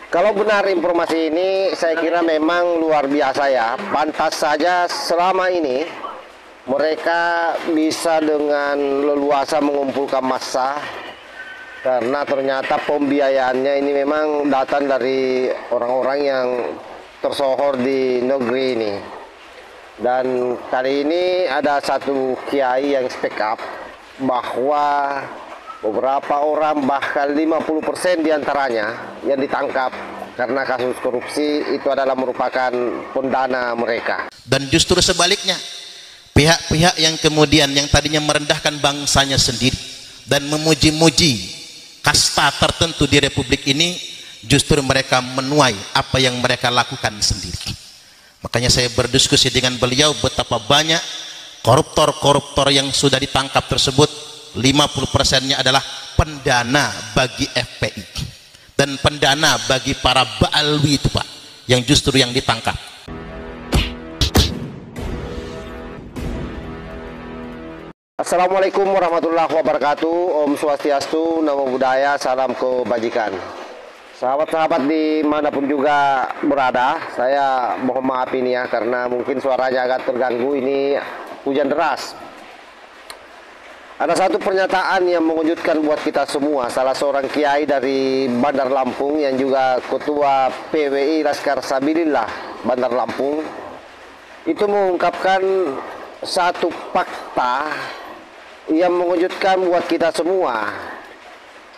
Kalau benar informasi ini, saya kira memang luar biasa ya. Pantas saja selama ini mereka bisa dengan leluasa mengumpulkan massa, karena ternyata pembiayaannya ini memang datang dari orang-orang yang tersohor di negeri ini. Dan kali ini ada satu kiai yang speak up bahwa beberapa orang, bahkan 50% diantaranya yang ditangkap karena kasus korupsi itu adalah merupakan pendana mereka. Dan justru sebaliknya, pihak-pihak yang kemudian yang tadinya merendahkan bangsanya sendiri dan memuji-muji kasta tertentu di republik ini, justru mereka menuai apa yang mereka lakukan sendiri. Makanya saya berdiskusi dengan beliau betapa banyak koruptor-koruptor yang sudah ditangkap tersebut 50%-nya adalah pendana bagi FPI dan pendana bagi para ba'alwi itu Pak, yang justru yang ditangkap. Assalamualaikum warahmatullahi wabarakatuh. Om Swastiastu, Namo Buddhaya, salam kebajikan. Sahabat-sahabat dimanapun juga berada, saya mohon maaf ini ya, karena mungkin suaranya agak terganggu, ini hujan deras. Ada satu pernyataan yang mengejutkan buat kita semua. Salah seorang kiai dari Bandar Lampung yang juga ketua PWI Laskar Sabilillah Bandar Lampung itu mengungkapkan satu fakta yang mengejutkan buat kita semua,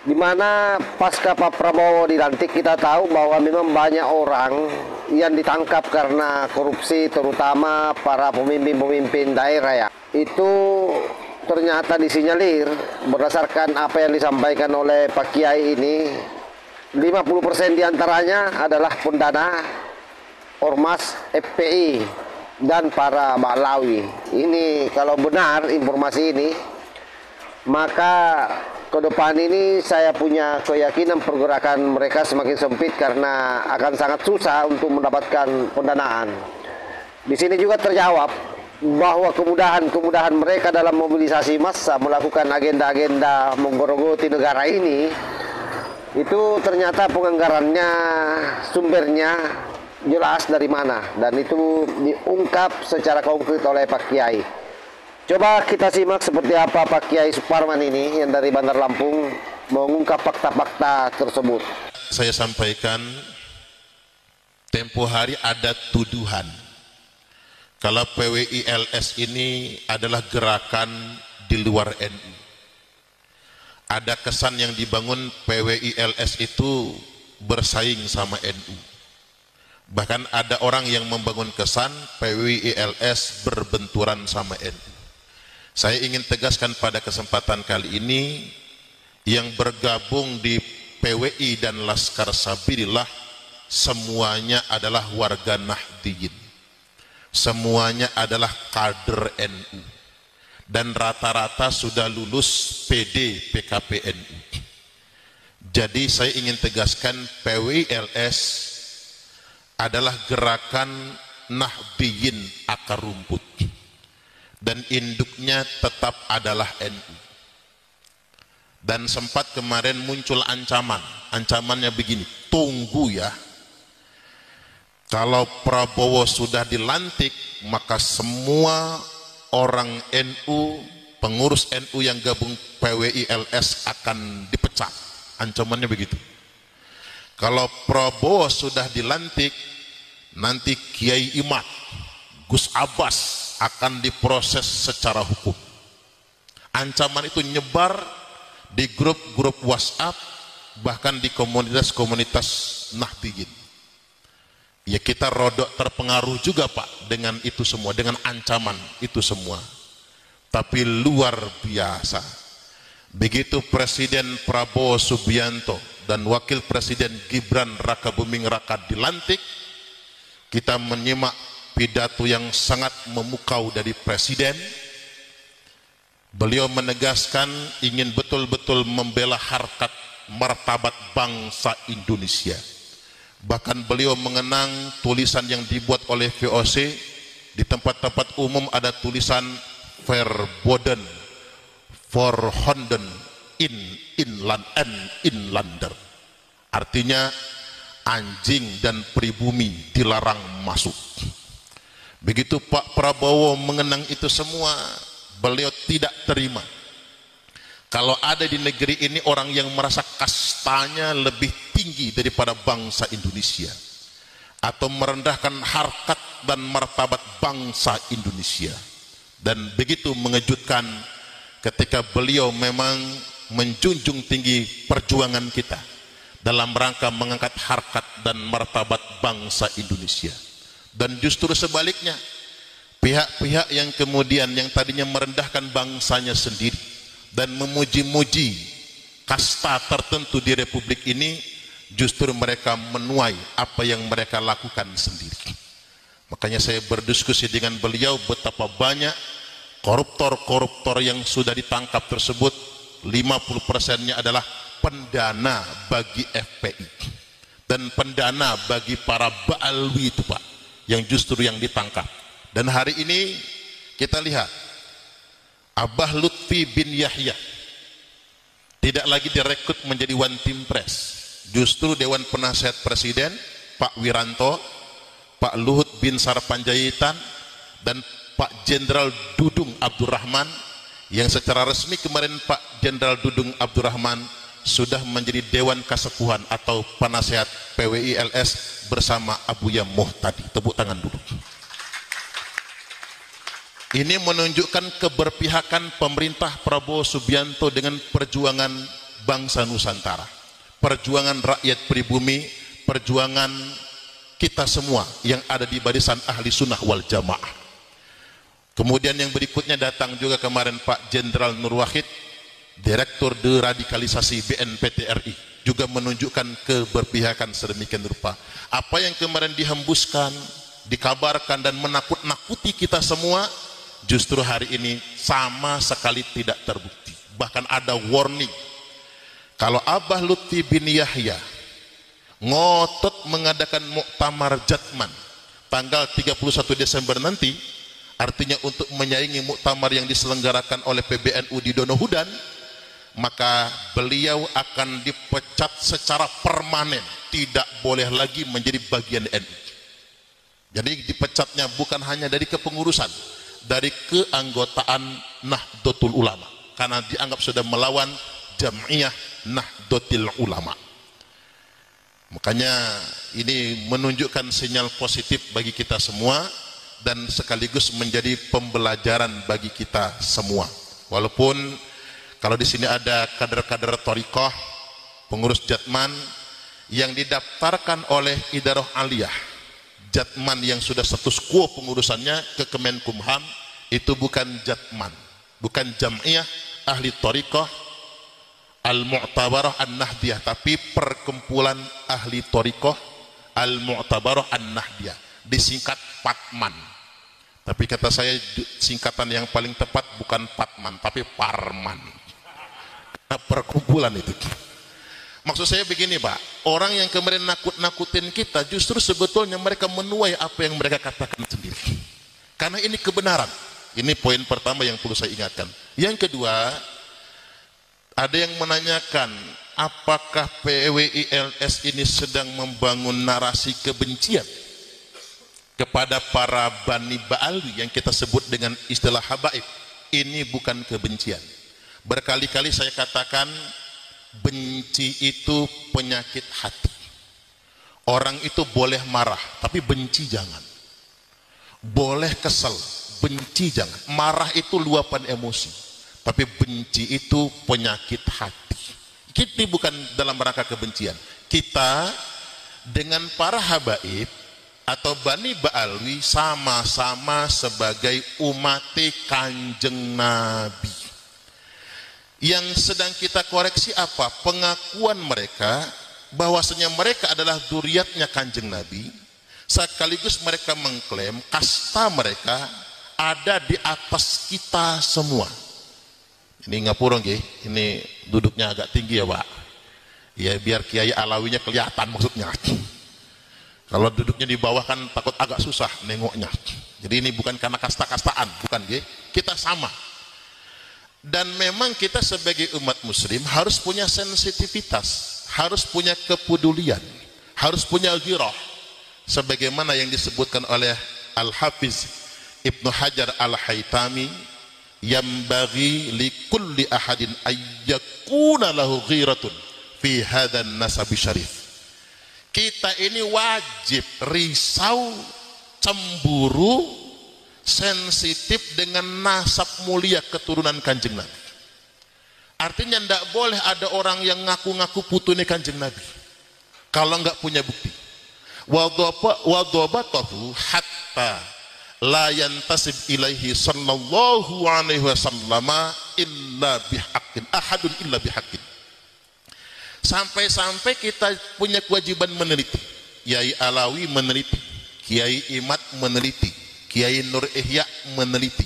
di mana pasca Pak Prabowo dilantik kita tahu bahwa memang banyak orang yang ditangkap karena korupsi, terutama para pemimpin-pemimpin daerah ya. Itu ternyata disinyalir berdasarkan apa yang disampaikan oleh Pak Kiai ini, 50% diantaranya adalah pendana ormas FPI dan para Ba'alawi. Ini kalau benar informasi ini, maka ke depan ini saya punya keyakinan pergerakan mereka semakin sempit karena akan sangat susah untuk mendapatkan pendanaan. Di sini juga terjawab bahwa kemudahan mereka dalam mobilisasi massa melakukan agenda-agenda menggerogoti negara ini, itu ternyata penganggarannya, sumbernya jelas dari mana, dan itu diungkap secara konkret oleh Pak Kiai. Coba kita simak seperti apa Pak Kiai Suparman ini yang dari Bandar Lampung mengungkap fakta-fakta tersebut. Saya sampaikan tempo hari ada tuduhan kalau PWILS ini adalah gerakan di luar NU. Ada kesan yang dibangun PWILS itu bersaing sama NU. Bahkan ada orang yang membangun kesan PWILS berbenturan sama NU. Saya ingin tegaskan pada kesempatan kali ini, yang bergabung di PWI dan Laskar Sabilillah semuanya adalah warga Nahdliyin. Semuanya adalah kader NU dan rata-rata sudah lulus PD PKP NU. Jadi saya ingin tegaskan PWILS adalah gerakan Nahdliyin akar rumput dan induknya tetap adalah NU. Dan sempat kemarin muncul ancamannya begini, tunggu ya, kalau Prabowo sudah dilantik, maka semua orang NU, pengurus NU yang gabung PWILS akan dipecat. Ancamannya begitu. Kalau Prabowo sudah dilantik, nanti Kiai Imad, Gus Abbas akan diproses secara hukum. Ancaman itu nyebar di grup-grup WhatsApp, bahkan di komunitas-komunitas Nahdliyin. Ya kita rodok terpengaruh juga Pak dengan itu semua, dengan ancaman itu semua. Tapi luar biasa, begitu Presiden Prabowo Subianto dan Wakil Presiden Gibran Rakabuming Raka dilantik, kita menyimak pidato yang sangat memukau dari Presiden. Beliau menegaskan ingin betul-betul membela harkat martabat bangsa Indonesia. Bahkan beliau mengenang tulisan yang dibuat oleh VOC, di tempat-tempat umum ada tulisan verboden, forhonden, inland and inlander. Artinya anjing dan pribumi dilarang masuk. Begitu Pak Prabowo mengenang itu semua, beliau tidak terima kalau ada di negeri ini orang yang merasa kastanya lebih tinggi daripada bangsa Indonesia, atau merendahkan harkat dan martabat bangsa Indonesia. Dan begitu mengejutkan ketika beliau memang menjunjung tinggi perjuangan kita dalam rangka mengangkat harkat dan martabat bangsa Indonesia. Dan justru sebaliknya, pihak-pihak yang kemudian yang tadinya merendahkan bangsanya sendiri dan memuji-muji kasta tertentu di republik ini, justru mereka menuai apa yang mereka lakukan sendiri. Makanya saya berdiskusi dengan beliau betapa banyak koruptor-koruptor yang sudah ditangkap tersebut, 50%-nya adalah pendana bagi FPI dan pendana bagi para baalwi itu Pak, yang justru yang ditangkap. Dan hari ini kita lihat Abah Lutfi bin Yahya tidak lagi direkrut menjadi One Team Press, justru Dewan Penasihat Presiden Pak Wiranto, Pak Luhut bin Sarpanjaitan, dan Pak Jenderal Dudung Abdurrahman, yang secara resmi kemarin Pak Jenderal Dudung Abdurrahman sudah menjadi Dewan Kasepuhan atau Penasehat PWI-LS bersama Abuya Muhtadi. Tepuk tangan dulu. Ini menunjukkan keberpihakan pemerintah Prabowo Subianto dengan perjuangan bangsa Nusantara, perjuangan rakyat pribumi, perjuangan kita semua yang ada di barisan ahli sunnah wal jamaah. Kemudian yang berikutnya datang juga kemarin Pak Jenderal Nur Wahid, Direktur Deradikalisasi BNPT RI, juga menunjukkan keberpihakan sedemikian rupa. Apa yang kemarin dihembuskan, dikabarkan dan menakut-nakuti kita semua, justru hari ini sama sekali tidak terbukti. Bahkan ada warning, kalau Abah Lutfi bin Yahya ngotot mengadakan muktamar Jatman tanggal 31 Desember nanti, artinya untuk menyaingi muktamar yang diselenggarakan oleh PBNU di Donohudan, maka beliau akan dipecat secara permanen, tidak boleh lagi menjadi bagian NU. Jadi dipecatnya bukan hanya dari kepengurusan, dari keanggotaan Nahdlatul Ulama, karena dianggap sudah melawan Jam'iyah Nahdlatul Ulama. Makanya ini menunjukkan sinyal positif bagi kita semua dan sekaligus menjadi pembelajaran bagi kita semua. Walaupun kalau di sini ada kader-kader Thariqah, pengurus Jatman yang didaftarkan oleh Idarah Aliyah Jatman yang sudah status quo pengurusannya ke Kemenkumham, itu bukan Jatman, bukan Jam'iyah Ahli Thariqah Al-Mu'tabarah An-Nahdiyah, tapi Perkumpulan Ahli Thariqah Al-Mu'tabarah An-Nahdiyah, disingkat Patman. Tapi kata saya singkatan yang paling tepat bukan Patman tapi Parman, karena perkumpulan itu. Maksud saya begini Pak, orang yang kemarin nakut-nakutin kita justru sebetulnya mereka menuai apa yang mereka katakan sendiri, karena ini kebenaran. Ini poin pertama yang perlu saya ingatkan. Yang kedua, ada yang menanyakan apakah PWI-LS ini sedang membangun narasi kebencian kepada para Bani Ba'alwi yang kita sebut dengan istilah habaib. Ini bukan kebencian. Berkali-kali saya katakan, benci itu penyakit hati. Orang itu boleh marah, tapi benci jangan. Boleh kesel, benci jangan. Marah itu luapan emosi, tapi benci itu penyakit hati. Ini bukan dalam rangka kebencian. Kita dengan para habaib atau Bani Ba'alwi sama-sama sebagai umat Kanjeng Nabi. Yang sedang kita koreksi apa? Pengakuan mereka bahwasanya mereka adalah dzurriatnya Kanjeng Nabi, sekaligus mereka mengklaim kasta mereka ada di atas kita semua. Ini ngapura nggih, ini duduknya agak tinggi ya Pak. Ya biar Kiai Alawinya kelihatan maksudnya. Kalau duduknya di bawah kan takut agak susah nengoknya. Jadi ini bukan karena kasta-kastaan, bukan nggih. Kita sama. Dan memang kita sebagai umat muslim harus punya sensitivitas, harus punya kepedulian, harus punya ghirah, sebagaimana yang disebutkan oleh Al-Hafiz Ibnu Hajar Al-Haytami, yambaghi likulli ahadin ayyakuna lahu ghiratun fi hadzal nasabi syarif. Kita ini wajib risau, cemburu, sensitif dengan nasab mulia keturunan Kanjeng Nabi. Artinya tidak boleh ada orang yang ngaku-ngaku putune Kanjeng Nabi kalau nggak punya bukti. Wadhabatahu hatta la yantasib ilaihi sallallahu alaihi wasallam illa bihaqqin ahadun illa bihaqqin. Sampai-sampai kita punya kewajiban meneliti. Kiai Alawi meneliti, Kiai Imad meneliti, Kiai Nur Ihya meneliti.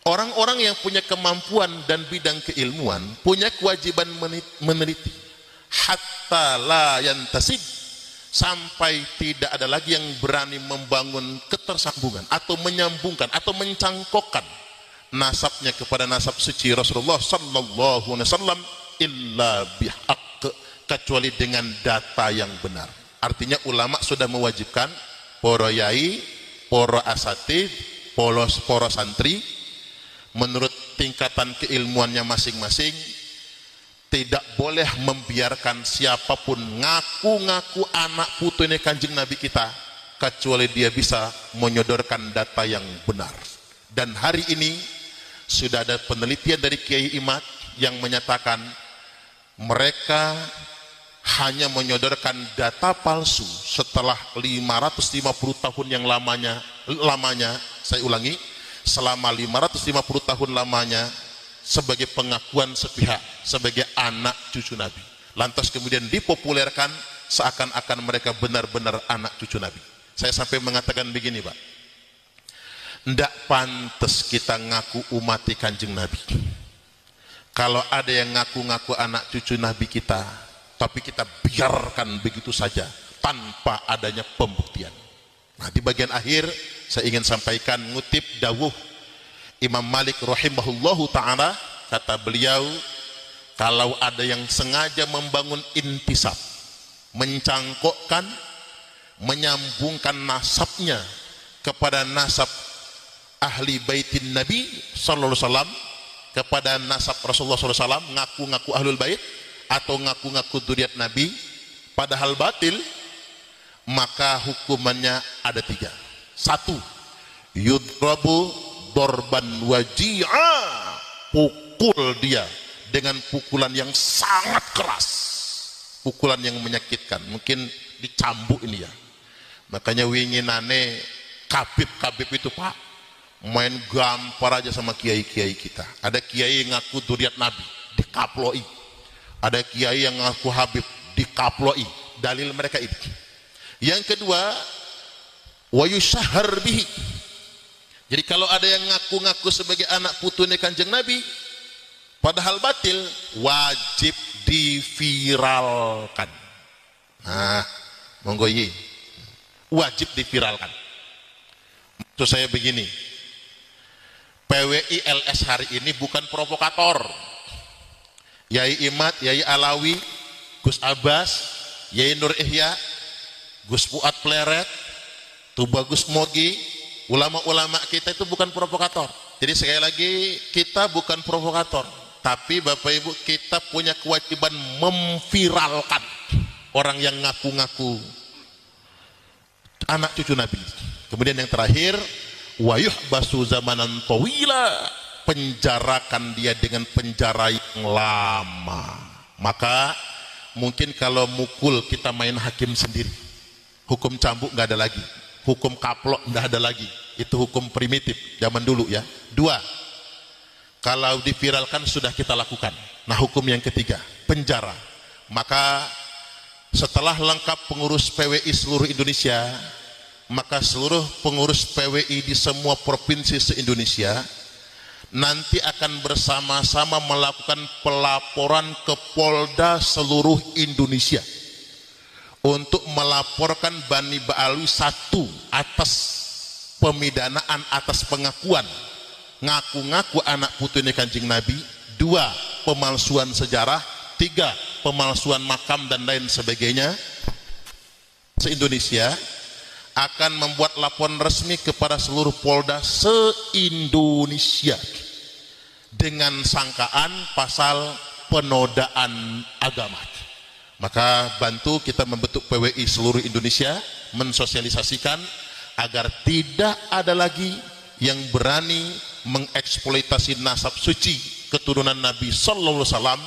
Orang-orang yang punya kemampuan dan bidang keilmuan punya kewajiban meneliti. Hatta la yantasib, sampai tidak ada lagi yang berani membangun ketersambungan atau menyambungkan atau mencangkokkan nasabnya kepada nasab suci Rasulullah sallallahu alaihi wasallam illa bihaq, kecuali dengan data yang benar. Artinya ulama sudah mewajibkan para yai, para asatid, para santri menurut tingkatan keilmuannya masing-masing tidak boleh membiarkan siapapun ngaku-ngaku anak putune Kanjeng Nabi kita kecuali dia bisa menyodorkan data yang benar. Dan hari ini sudah ada penelitian dari Kiai Imad yang menyatakan mereka hanya menyodorkan data palsu setelah 550 tahun yang lamanya, saya ulangi, selama 550 tahun lamanya sebagai pengakuan sepihak sebagai anak cucu Nabi. Lantas kemudian dipopulerkan seakan-akan mereka benar-benar anak cucu Nabi. Saya sampai mengatakan begini, Pak. Ndak pantas kita ngaku umati Kanjeng Nabi. Kalau ada yang ngaku-ngaku anak cucu Nabi kita, tapi kita biarkan begitu saja tanpa adanya pembuktian. Nah, di bagian akhir saya ingin sampaikan ngutip dawuh Imam Malik rahimahullahu ta'ala. Kata beliau, kalau ada yang sengaja membangun intisab, mencangkokkan, menyambungkan nasabnya kepada nasab ahli baitin Nabi sallallahu alaihi wasallam, kepada nasab Rasulullah sallallahu alaihi wasallam, ngaku-ngaku ahlul bait atau ngaku-ngaku dzurriat Nabi padahal batil, maka hukumannya ada 3. 1, yudrabu dorban waji'a, pukul dia dengan pukulan yang sangat keras, pukulan yang menyakitkan, mungkin dicambuk ini ya. Makanya winginane Kabib itu, Pak, main gampar aja sama kiai-kiai kita. Ada kiai yang ngaku dzurriat Nabi, dikaploi. Ada kiai yang ngaku Habib, dikaploi. Dalil mereka itu. Yang kedua, wa yushahhar bihi. Jadi kalau ada yang ngaku-ngaku sebagai anak putune Kanjeng Nabi padahal batil, wajib diviralkan. Nah, monggo ye. Wajib diviralkan. Maksud saya begini, PWI LS hari ini bukan provokator. Yai Imad, Yai Alawi, Gus Abbas, Yai Nur Ihya, Gus Fuad Pleret, Tubagus Mogi, ulama-ulama kita itu bukan provokator. Jadi sekali lagi, kita bukan provokator, tapi Bapak Ibu, kita punya kewajiban memviralkan orang yang ngaku-ngaku anak cucu Nabi. Kemudian yang terakhir, wayuh basu zamanan tawila, penjarakan dia dengan penjara yang lama. Maka mungkin kalau mukul kita main hakim sendiri, hukum cambuk nggak ada lagi, hukum kaplok nggak ada lagi, itu hukum primitif zaman dulu ya. 2, kalau diviralkan sudah kita lakukan. Nah, hukum yang ketiga, penjara. Maka setelah lengkap pengurus PWI seluruh Indonesia, maka seluruh pengurus PWI di semua provinsi se-Indonesia nanti akan bersama-sama melakukan pelaporan ke Polda seluruh Indonesia untuk melaporkan Bani Ba'alwi 1 atas pemidanaan atas pengakuan ngaku-ngaku anak putune Kanjeng Nabi, 2 pemalsuan sejarah, 3 pemalsuan makam dan lain sebagainya, se-Indonesia akan membuat laporan resmi kepada seluruh Polda se-Indonesia dengan sangkaan pasal penodaan agama. Maka bantu kita membentuk PWI seluruh Indonesia, mensosialisasikan agar tidak ada lagi yang berani mengeksploitasi nasab suci keturunan Nabi Sallallahu Alaihi Wasallam,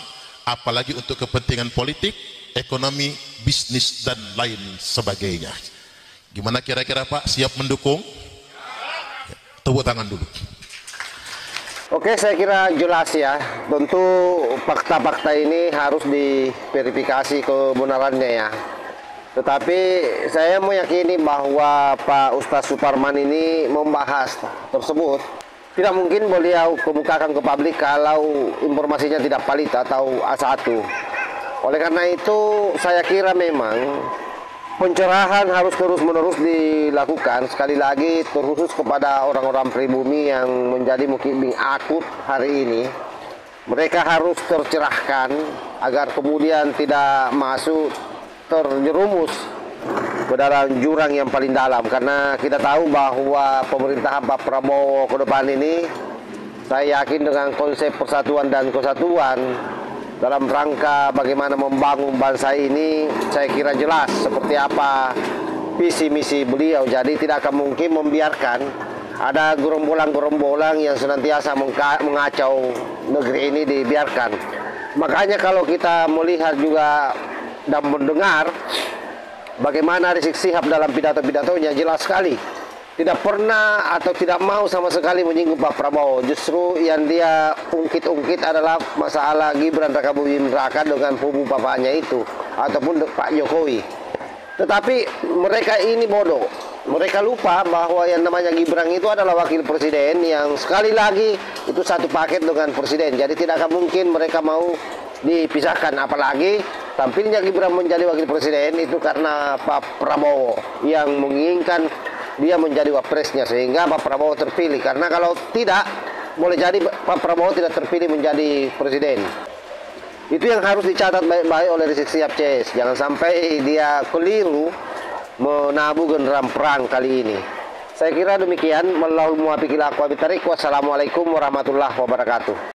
apalagi untuk kepentingan politik, ekonomi, bisnis dan lain sebagainya. Gimana kira-kira Pak, siap mendukung? Tepuk tangan dulu. Oke, saya kira jelas ya. Tentu fakta-fakta ini harus diverifikasi kebenarannya ya. Tetapi saya meyakini bahwa Pak Ustadz Suparman ini membahas tersebut. Tidak mungkin beliau kemukakan ke publik kalau informasinya tidak valid atau A1. Oleh karena itu, saya kira memang pencerahan harus terus-menerus dilakukan, sekali lagi terkhusus kepada orang-orang pribumi yang menjadi mukmin akut hari ini. Mereka harus tercerahkan agar kemudian tidak masuk terjerumus ke dalam jurang yang paling dalam. Karena kita tahu bahwa pemerintahan Pak Prabowo ke depan ini, saya yakin dengan konsep persatuan dan kesatuan dalam rangka bagaimana membangun bangsa ini, saya kira jelas seperti apa visi misi beliau. Jadi tidak akan mungkin membiarkan ada gerombolan-gerombolan yang senantiasa mengacau negeri ini dibiarkan. Makanya kalau kita melihat juga dan mendengar bagaimana Rizik Syihab dalam pidato-pidatonya, jelas sekali tidak pernah atau tidak mau sama sekali menyinggung Pak Prabowo. Justru yang dia ungkit-ungkit adalah masalah Gibran Raka Buming Raka dengan kubu bapaknya itu, ataupun Pak Jokowi. Tetapi mereka ini bodoh. Mereka lupa bahwa yang namanya Gibran itu adalah wakil presiden yang sekali lagi itu satu paket dengan presiden. Jadi tidak akan mungkin mereka mau dipisahkan. Apalagi tampilnya Gibran menjadi wakil presiden itu karena Pak Prabowo yang menginginkan dia menjadi wapresnya, sehingga Pak Prabowo terpilih. Karena kalau tidak, boleh jadi Pak Prabowo tidak terpilih menjadi presiden. Itu yang harus dicatat baik-baik oleh Rizik Syihab CS. Jangan sampai dia keliru menabuh genderang perang kali ini. Saya kira demikian. Wassalamualaikum warahmatullahi wabarakatuh.